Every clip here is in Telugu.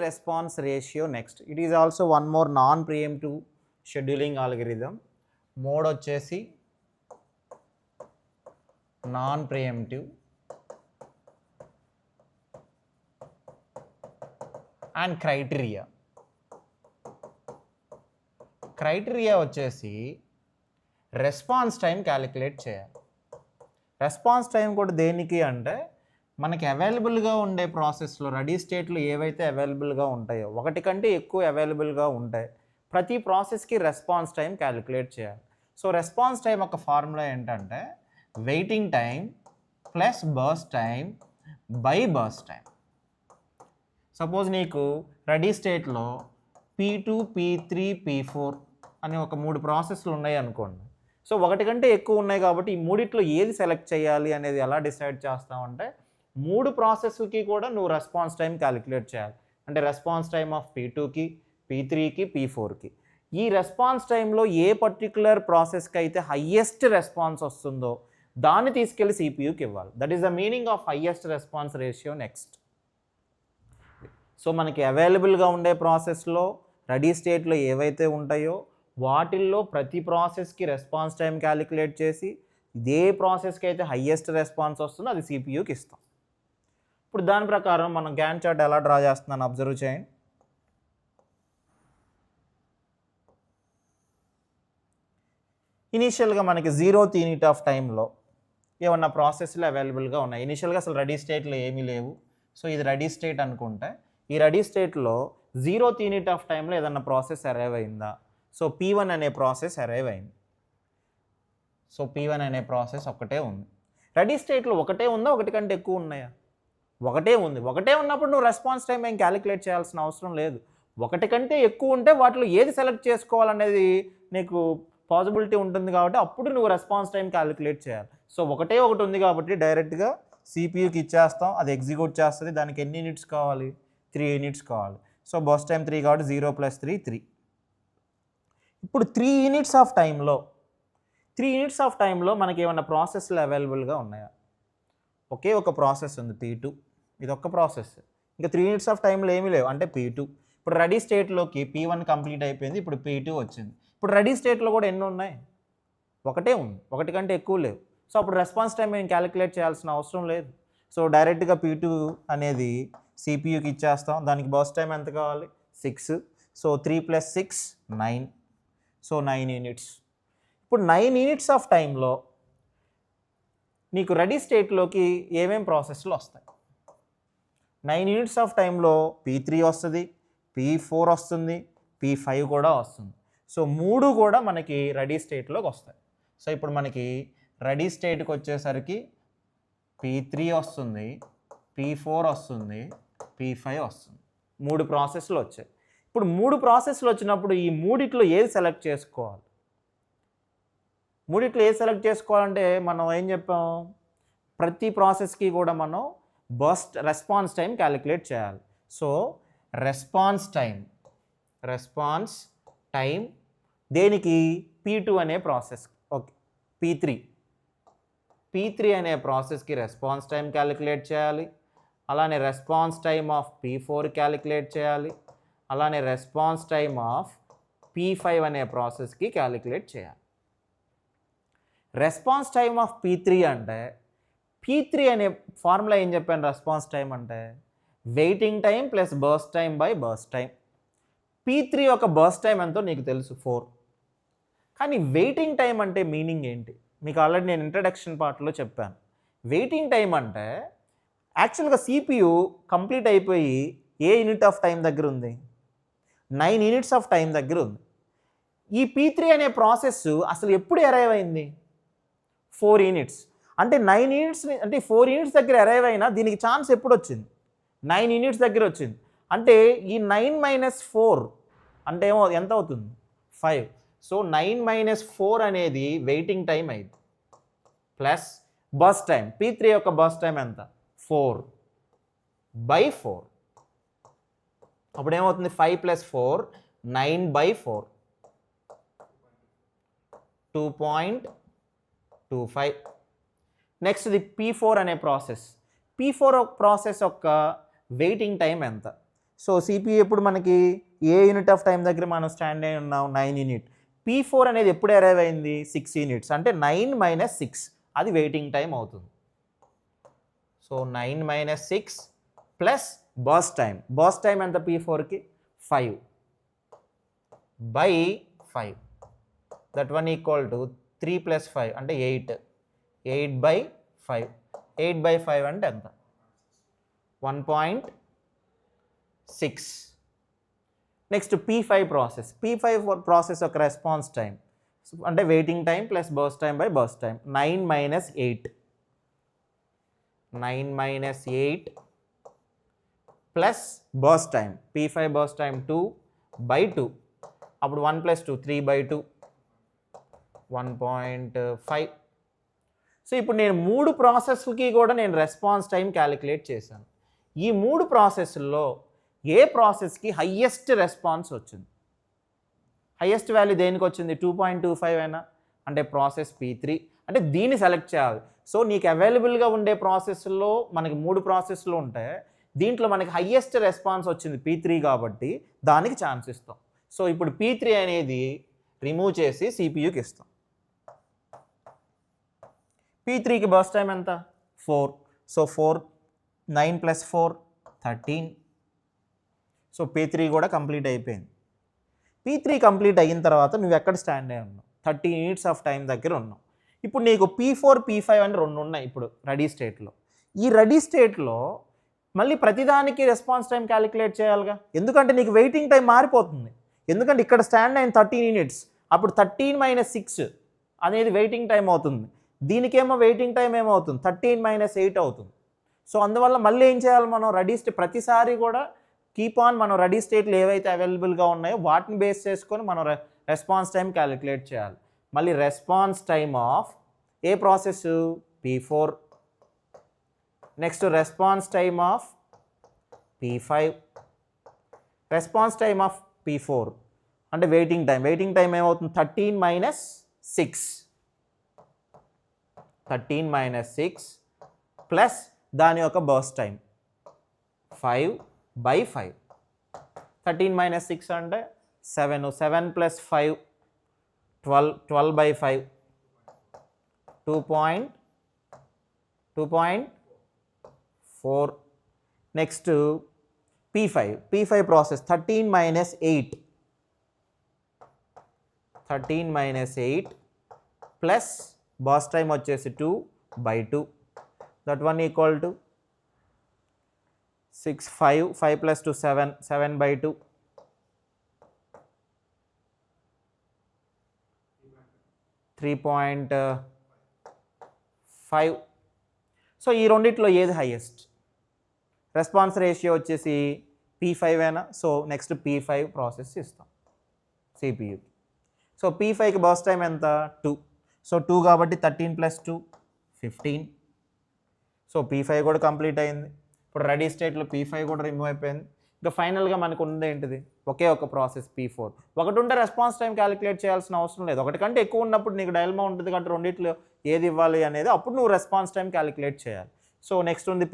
response ratio next. It is also one more non-preemptive scheduling algorithm. Mode వచ్చేసి non-preemptive and criteria వచ్చేసి రెస్పాన్స్ టైం క్యాలిక్యులేట్ చేయాలి. రెస్పాన్స్ టైం కూడా దేనికి అంటే మనకి అవైలబుల్గా ఉండే ప్రాసెస్లో రెడీ స్టేట్లో ఏవైతే అవైలబుల్గా ఉంటాయో ఒకటి కంటే ఎక్కువ అవైలబుల్గా ఉంటాయి ప్రతి ప్రాసెస్కి రెస్పాన్స్ టైం క్యాలిక్యులేట్ చేయాలి. సో రెస్పాన్స్ టైం ఒక ఫార్ములా ఏంటంటే waiting time plus burst time by burst time. Suppose నీకు రెడీ స్టేట్లో P2 P3 P4 అని ఒక 3 ప్రాసెస్లు ఉన్నాయి అనుకోండి. సో ఒకటి కంటే ఎక్కువ ఉన్నాయి కాబట్టి ఈ మూడిట్లో ఏది సెలెక్ట్ చేయాలి అనేది ఎలా డిసైడ్ చేస్తామంటే 3 ప్రాసెస్కి కూడా నువ్వు రెస్పాన్స్ టైం క్యాలిక్యులేట్ చేయాలి. అంటే రెస్పాన్స్ టైం ఆఫ్ P2కి P3కి P4కి ఈ రెస్పాన్స్ టైంలో ఏ పర్టికులర్ ప్రాసెస్కి అయితే హయ్యెస్ట్ రెస్పాన్స్ వస్తుందో దాన్ని తీసుకెళ్ళి సిపియూకి ఇవ్వాలి. That is the meaning of highest response ratio next. So మనకి అవైలబుల్గా ఉండే ప్రాసెస్లో రెడీ స్టేట్లో ఏవైతే ఉంటాయో వాటిల్లో ప్రతి ప్రాసెస్కి రెస్పాన్స్ టైం క్యాలిక్యులేట్ చేసి ఇదే ప్రాసెస్కి అయితే హయ్యెస్ట్ రెస్పాన్స్ వస్తుందో అది సిపియూకి ఇస్తాం. ఇప్పుడు దాని ప్రకారం మనం గ్యాన్ చార్ట్ ఎలా డ్రా చేస్తున్నాను అబ్జర్వ్ చేయండి. ఇనీషియల్గా మనకి 0th యూనిట్ ఆఫ్ టైంలో ఏమన్నా ప్రాసెస్లు అవైలబుల్గా ఉన్నాయి. ఇనీషియల్గా అసలు రెడీ స్టేట్లో ఏమీ లేవు. సో ఇది రెడీ స్టేట్ అనుకుంటే ఈ రెడీ స్టేట్లో 0th యూనిట్ ఆఫ్ టైంలో ఏదన్నా ప్రాసెస్ అరైవ్ అయిందా? సో P1 అనే ప్రాసెస్ అరైవ్ అయింది. సో P1 అనే ప్రాసెస్ ఒకటే ఉంది. రెడీ స్టేట్లో ఒకటే ఉందా ఒకటి కంటే ఎక్కువ ఉన్నాయా? ఒకటే ఉంది. ఒకటే ఉన్నప్పుడు నువ్వు రెస్పాన్స్ టైం ఏం క్యాలిక్యులేట్ చేయాల్సిన అవసరం లేదు. ఒకటి కంటే ఎక్కువ ఉంటే వాటిలో ఏది సెలెక్ట్ చేసుకోవాలనేది నీకు పాసిబిలిటీ ఉంటుంది కాబట్టి అప్పుడు నువ్వు రెస్పాన్స్ టైం క్యాలిక్యులేట్ చేయాలి. సో ఒకటే ఒకటి ఉంది కాబట్టి డైరెక్ట్గా సిపియూకి ఇచ్చేస్తాం, అది ఎగ్జిక్యూట్ చేస్తుంది. దానికి ఎన్ని యూనిట్స్ కావాలి? 3 యూనిట్స్ కావాలి. సో బస్ టైం 3 కాబట్టి 0 + 3 3. ఇప్పుడు 3 యూనిట్స్ ఆఫ్ టైంలో మనకి ఏమన్నా ప్రాసెస్లు అవైలబుల్గా ఉన్నాయా? ఒకే ఒక ప్రాసెస్ ఉంది P2, ఇది ఒక్క ప్రాసెస్. ఇంకా 3 యూనిట్స్ ఆఫ్ టైంలో ఏమీ లేవు అంటే P2. ఇప్పుడు రెడీ స్టేట్లోకి P1 కంప్లీట్ అయిపోయింది, ఇప్పుడు P2 వచ్చింది. ఇప్పుడు రెడీ స్టేట్లో కూడా ఎన్ని ఉన్నాయి? ఒకటే ఉంది, ఒకటి కంటే ఎక్కువ లేవు. సో అప్పుడు రెస్పాన్స్ టైం మేము క్యాలిక్యులేట్ చేయాల్సిన అవసరం లేదు. సో డైరెక్ట్గా P2 అనేది సిపియూకి ఇచ్చేస్తాం. దానికి బస్ టైం ఎంత కావాలి? 6. సో 3 + 6 9. So 9 units. ఇప్పుడు 9 యూనిట్స్ ఆఫ్ టైంలో నీకు రెడీ స్టేట్లోకి ఏమేం ప్రాసెస్లు వస్తాయి? 9 యూనిట్స్ ఆఫ్ టైంలో P3 వస్తుంది, P4 వస్తుంది, P5 కూడా వస్తుంది. సో 3 కూడా మనకి రెడీ స్టేట్లోకి వస్తాయి. సో ఇప్పుడు మనకి రెడీ స్టేట్కి వచ్చేసరికి P3 వస్తుంది, P4 వస్తుంది, P5 వస్తుంది. 3 ప్రాసెస్లు వచ్చాయి. ఇప్పుడు 3 ప్రాసెస్లు వచ్చినప్పుడు ఈ మూడిట్లో ఏది సెలెక్ట్ చేసుకోవాలి? మూడిట్లో ఏది సెలెక్ట్ చేసుకోవాలంటే మనం ఏం చెప్పాం? ప్రతి ప్రాసెస్కి కూడా మనం రెస్పాన్స్ టైం క్యాలిక్యులేట్ చేయాలి. సో రెస్పాన్స్ టైం దేనికి? P2 అనే ప్రాసెస్. ఓకే, P3 అనే ప్రాసెస్కి రెస్పాన్స్ టైం క్యాలిక్యులేట్ చేయాలి. అలానే response time of P4 calculate చేయాలి. అలానే రెస్పాన్స్ టైం ఆఫ్ P5 అనే ప్రాసెస్కి క్యాలిక్యులేట్ చేయాలి. రెస్పాన్స్ టైం ఆఫ్ P3 అంటే P3 అనే ఫార్ములా ఏం చెప్పాను? రెస్పాన్స్ టైం అంటే waiting time plus burst time by burst time. P3 యొక్క బర్స్ట్ టైం ఎంతో నీకు తెలుసు 4. కానీ వెయిటింగ్ టైం అంటే మీనింగ్ ఏంటి? మీకు ఆల్రెడీ నేను ఇంట్రడక్షన్ పార్ట్లో చెప్పాను. వెయిటింగ్ టైం అంటే యాక్చువల్గా CPU కంప్లీట్ అయిపోయి ఏ యూనిట్ ఆఫ్ టైం దగ్గర ఉంది? 9 యూనిట్స్ ఆఫ్ టైం దగ్గర ఉంది. ఈ P3 అనే ప్రాసెస్ అసలు ఎప్పుడు అరైవ్ అయింది? 4 యూనిట్స్. అంటే 9 యూనిట్స్ అంటే 4 యూనిట్స్ దగ్గర అరైవ్ అయినా దీనికి ఛాన్స్ ఎప్పుడు వచ్చింది? 9 యూనిట్స్ దగ్గర వచ్చింది. అంటే ఈ 9 - 4 అంటే ఎంత అవుతుంది? 5. సో 9 - 4 అనేది వెయిటింగ్ టైం అయింది. ప్లస్ బస్ టైం P3 యొక్క బస్ టైం ఎంత? 4/4. అప్పుడు ఏమవుతుంది? 5 + 4 9/4 2.25. నెక్స్ట్ ఇది P4 అనే ప్రాసెస్. P4 ప్రాసెస్ యొక్క వెయిటింగ్ టైం ఎంత? సో సిపియు ఎప్పుడు మనకి ఏ యూనిట్ ఆఫ్ టైం దగ్గర మనం స్టాండ్ అయి ఉన్నాం 9 యూనిట్. P4 అనేది ఎప్పుడు అరైవ్ అయింది 6 యూనిట్స్, అంటే 9 - 6 అది వెయిటింగ్ టైం అవుతుంది. సో 9 - 6 ప్లస్ బర్స్ట్ టైం ఎంత P4కి 5 by 5, that one equal to 3 + 5 అంటే 8/5. 8/5 అంటే ఎంత 1.6. నెక్స్ట్ P5 ప్రాసెస్ యొక్క రెస్పాన్స్ టైం అంటే waiting time plus burst time by burst time 9 - 8. 9 - 8 plus burst time P5 burst time 2/2, అప్పుడు 1 + 2 3/2 1.5. సో ఇప్పుడు నేను 3 ప్రాసెస్కి కూడా నేను రెస్పాన్స్ టైం క్యాలిక్యులేట్ చేశాను. ఈ 3 ప్రాసెస్ల్లో ఏ ప్రాసెస్కి హయ్యెస్ట్ రెస్పాన్స్ వచ్చింది? హయ్యెస్ట్ వాల్యూ దేనికి వచ్చింది? 2.25 అయినా అంటే ప్రాసెస్ P3, అంటే దీన్ని సెలెక్ట్ చేయాలి. సో నీకు అవైలబుల్గా ఉండే ప్రాసెస్లో మనకి 3 ప్రాసెస్లు ఉంటాయి, దీంట్లో మనకి హయ్యెస్ట్ రెస్పాన్స్ వచ్చింది P3 కాబట్టి దానికి ఛాన్స్ ఇస్తాం. సో ఇప్పుడు P3 అనేది రిమూవ్ చేసి సిపియుకి ఇస్తాం. P3కి బర్స్ట్ టైం ఎంత 4. సో 9 + 4 13. సో P3 కూడా కంప్లీట్ అయిపోయింది. P3 కంప్లీట్ అయిన తర్వాత నువ్వు ఎక్కడ స్టాండ్ అయి ఉన్నావు? 30 యూనిట్స్ ఆఫ్ టైం దగ్గర ఉన్నావు. ఇప్పుడు నీకు P4 P5 అని 2 ఉన్నాయి ఇప్పుడు రెడీ స్టేట్లో. ఈ రెడీ స్టేట్లో మళ్ళీ ప్రతిదానికి రెస్పాన్స్ టైం క్యాలిక్యులేట్ చేయాలిగా, ఎందుకంటే నీకు వెయిటింగ్ టైం మారిపోతుంది. ఎందుకంటే ఇక్కడ స్టాండ్ అయిన 13 యూనిట్స్, అప్పుడు 13 - 6 అనేది వెయిటింగ్ టైం అవుతుంది. దీనికేమో వెయిటింగ్ టైం ఏమవుతుంది 13 - 8 అవుతుంది. సో అందువల్ల మళ్ళీ ఏం చేయాలి మనం? రెడీ స్టేట్ ప్రతిసారి కూడా కీప్ ఆన్ మనం రెడీ స్టేట్లు ఏవైతే అవైలబుల్గా ఉన్నాయో వాటిని బేస్ చేసుకొని మనం రెస్పాన్స్ టైం క్యాలిక్యులేట్ చేయాలి. మళ్ళీ response time of A process P4, next response time of P5, response time of P4 అంటే వెయిటింగ్ టైం ఏమవుతుంది 13 - 6. 13 - 6 ప్లస్ దాని యొక్క బర్స్ట్ టైం 5/5. 13 - 6 అంటే 7 + 5 12/5 2.4. Next P5 process 13 - 8 plus burst time వచ్చేసి 2/2, that one equal to 6 5 + 2 7 7/2 3.5. So ఈ రెండిట్లో ఏది హైయెస్ట్? రెస్పాన్స్ రేషియో వచ్చేసి P5 అయినా. సో నెక్స్ట్ P5 ప్రాసెస్ ఇస్తాం CPU. సో P5కి బర్స్ట్ టైం ఎంత 2. సో 2 కాబట్టి 13 + 2 15. సో P5 కూడా కంప్లీట్ అయింది. ఇప్పుడు రెడీ స్టేట్లో P5 కూడా రిమూవ్ అయిపోయింది. ఇంకా ఫైనల్గా మనకు ఉంది ఏంటిది? ఒకే ఒక ప్రాసెస్ P4. ఒకటి ఉంటే రెస్పాన్స్ టైం క్యాలిక్యులేట్ చేయాల్సిన అవసరం లేదు. ఒకటి కంటే ఎక్కువ ఉన్నప్పుడు నీకు డైలమా ఉంటుంది కాబట్టి రెండిట్లో ఏది ఇవ్వాలి అనేది అప్పుడు నువ్వు రెస్పాన్స్ టైం క్యాలిక్యులేట్ చేయాలి. సో నెక్స్ట్ ఉంది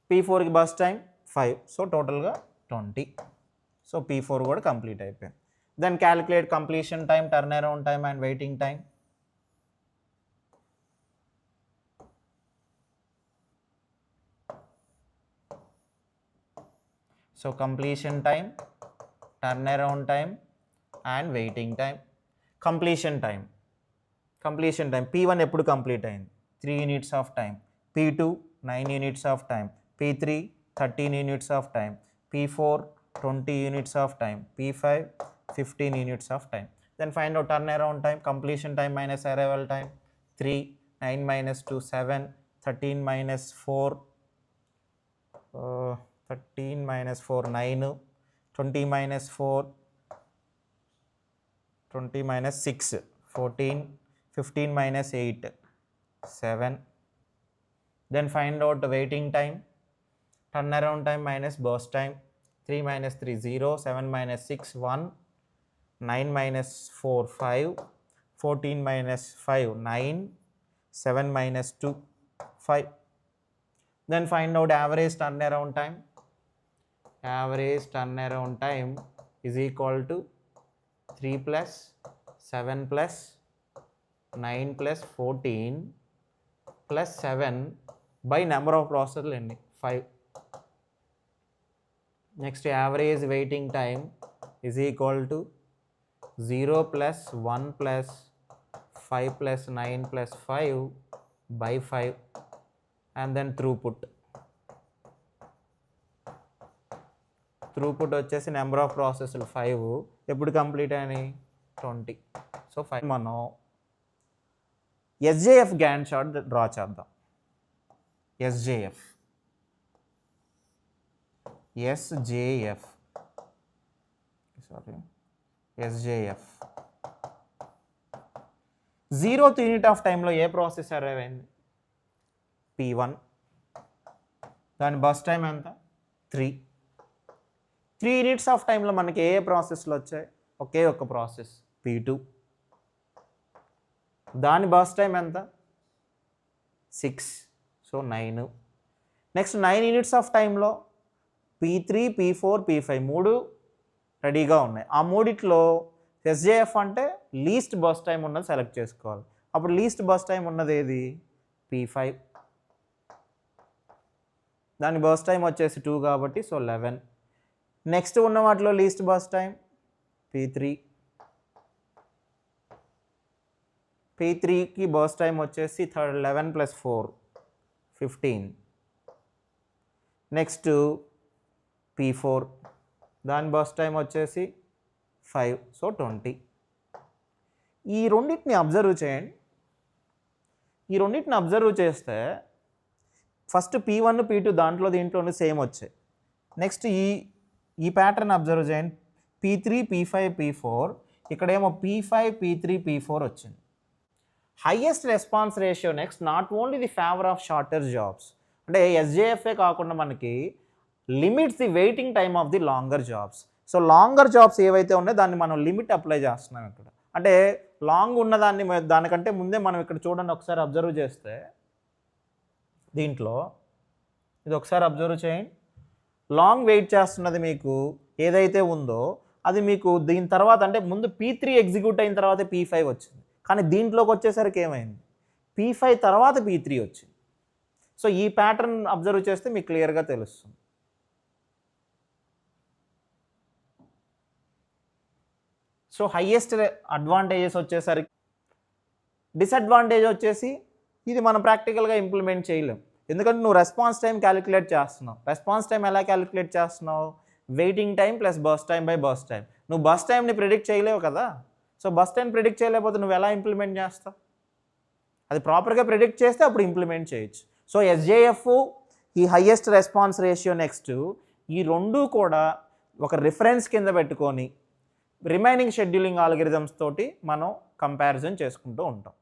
P4కి బర్స్ట్ టైం 5. సో టోటల్గా 20. సో P4 కూడా కంప్లీట్ అయిపోయింది. Then calculate completion time, turn around time and waiting time. So completion time, turn around time and waiting time. Completion time P1 ఎప్పుడు కంప్లీట్ అయింది 3 units of time, P2 9 units of time, P3 13 units of time, P4 20 units of time, P5 15 units of time. Then find out turn around time, completion time minus arrival time 3, 9 - 2 7, 13 - 4 13 - 4 9, 20 - 4 20 - 6 14, 15 - 8 7. Then find out the waiting time, turnaround time minus burst time. 3 - 3 0, 7 - 6 1, 9 - 4 5, 14 - 5 9, 7 - 2 5. Then find out average turnaround time. Average turnaround time is equal to 3 plus 7 plus 9 plus 14 plus 7 by number of processors ఎన్ని 5. Next average waiting time is equal to 0 plus 1 plus 5 plus 9 plus 5 by 5 and then throughput. Throughput వచ్చేసి నెంబర్ ఆఫ్ ప్రాసెస్లు 5 ఎప్పుడు కంప్లీట్ అయినాయి 20. సో 5 మనం ఎస్జేఎఫ్ గ్యాన్ చార్ట్ డ్రా చేద్దాం. ఎస్జేఎఫ్ 0th యూనిట్ ఆఫ్ టైంలో ఏ ప్రాసెస్ అరైవ్ అయింది P1. దాని బస్ టైం ఎంత 3 యూనిట్స్ ఆఫ్ టైంలో మనకి ఏ ప్రాసెస్లు వచ్చాయి ఒకే ఒక ప్రాసెస్ P2. దాని బస్ టైం ఎంత 6, సో 9. నెక్స్ట్ 9 యూనిట్స్ ఆఫ్ టైంలో P3, P4, P5 3 రెడీగా ఉన్నాయి. ఆ మూడిట్లో ఎస్జేఎఫ్ అంటే లీస్ట్ బస్ టైం ఉన్నది సెలెక్ట్ చేసుకోవాలి. అప్పుడు లీస్ట్ బస్ టైం ఉన్నది ఏది P5. దాని బస్ టైం వచ్చేసి 2 కాబట్టి సో 11. నెక్స్ట్ ఉన్న వాటిలో లీస్ట్ బస్ టైం P3కి బస్ టైం వచ్చేసి 11 + 4 15. నెక్స్ట్ P4 దాని బస్ టైం వచ్చేసి 5, సో 20. ఈ రెండింటిని అబ్జర్వ్ చేయండి. ఈ రెండింటిని అబ్జర్వ్ చేస్తే ఫస్ట్ P1, P2 దాంట్లో దీంట్లోనూ సేమ్ వచ్చాయి. నెక్స్ట్ ఈ ప్యాటర్న్ అబ్జర్వ్ చేయండి. P3, P5, P4 ఇక్కడేమో P5, P3, P4 వచ్చింది. Highest response ratio next not only the favour of shorter jobs, అంటే ఎస్జేఎఫ్ఏ కాకుండా మనకి limits the waiting time of the longer jobs. So longer jobs ఏవైతే ఉన్నాయో దాన్ని మనం లిమిట్ అప్లై చేస్తున్నాం ఇక్కడ. అంటే లాంగ్ ఉన్నదాన్ని దానికంటే ముందే మనం ఇక్కడ చూడండి ఒకసారి అబ్జర్వ్ చేస్తే దీంట్లో ఇది ఒకసారి అబ్జర్వ్ చేయండి. లాంగ్ వెయిట్ చేస్తున్నది మీకు ఏదైతే ఉందో అది మీకు దీని తర్వాత అంటే ముందు P3 ఎగ్జిక్యూట్ అయిన తర్వాత P5 వచ్చింది. కానీ దీంట్లోకి వచ్చేసరికి ఏమైంది P5 తర్వాత P3 వచ్చింది. సో ఈ ప్యాటర్న్ అబ్జర్వ్ చేస్తే మీకు క్లియర్గా తెలుస్తుంది. సో హైయెస్ట్ అడ్వాంటేజెస్ వచ్చేసరికి డిసడ్వాంటేజ్ వచ్చేసి ఇది మనం ప్రాక్టికల్గా ఇంప్లిమెంట్ చేయలేం. ఎందుకంటే నువ్వు రెస్పాన్స్ టైం క్యాలిక్యులేట్ చేస్తున్నావు. రెస్పాన్స్ టైం ఎలా క్యాలిక్యులేట్ చేస్తున్నావు waiting time plus bus time by bus time. నువ్వు బస్ టైంని ప్రిడిక్ట్ చేయలేవు కదా. సో బస్ టైం ప్రిడిక్ట్ చేయలేకపోతే నువ్వు ఎలా ఇంప్లిమెంట్ చేస్తావు? అది ప్రాపర్గా ప్రిడిక్ట్ చేస్తే అప్పుడు ఇంప్లిమెంట్ చేయొచ్చు. సో ఎస్జేఎఫ్ ఈ హైయెస్ట్ రెస్పాన్స్ రేషియో నెక్స్ట్ ఈ రెండు కూడా ఒక రిఫరెన్స్ కింద పెట్టుకొని రిమైనింగ్ షెడ్యూలింగ్ ఆల్గరిథమ్స్ తోటి మనం కంపారిజన్ చేసుకుంటూ ఉంటాం.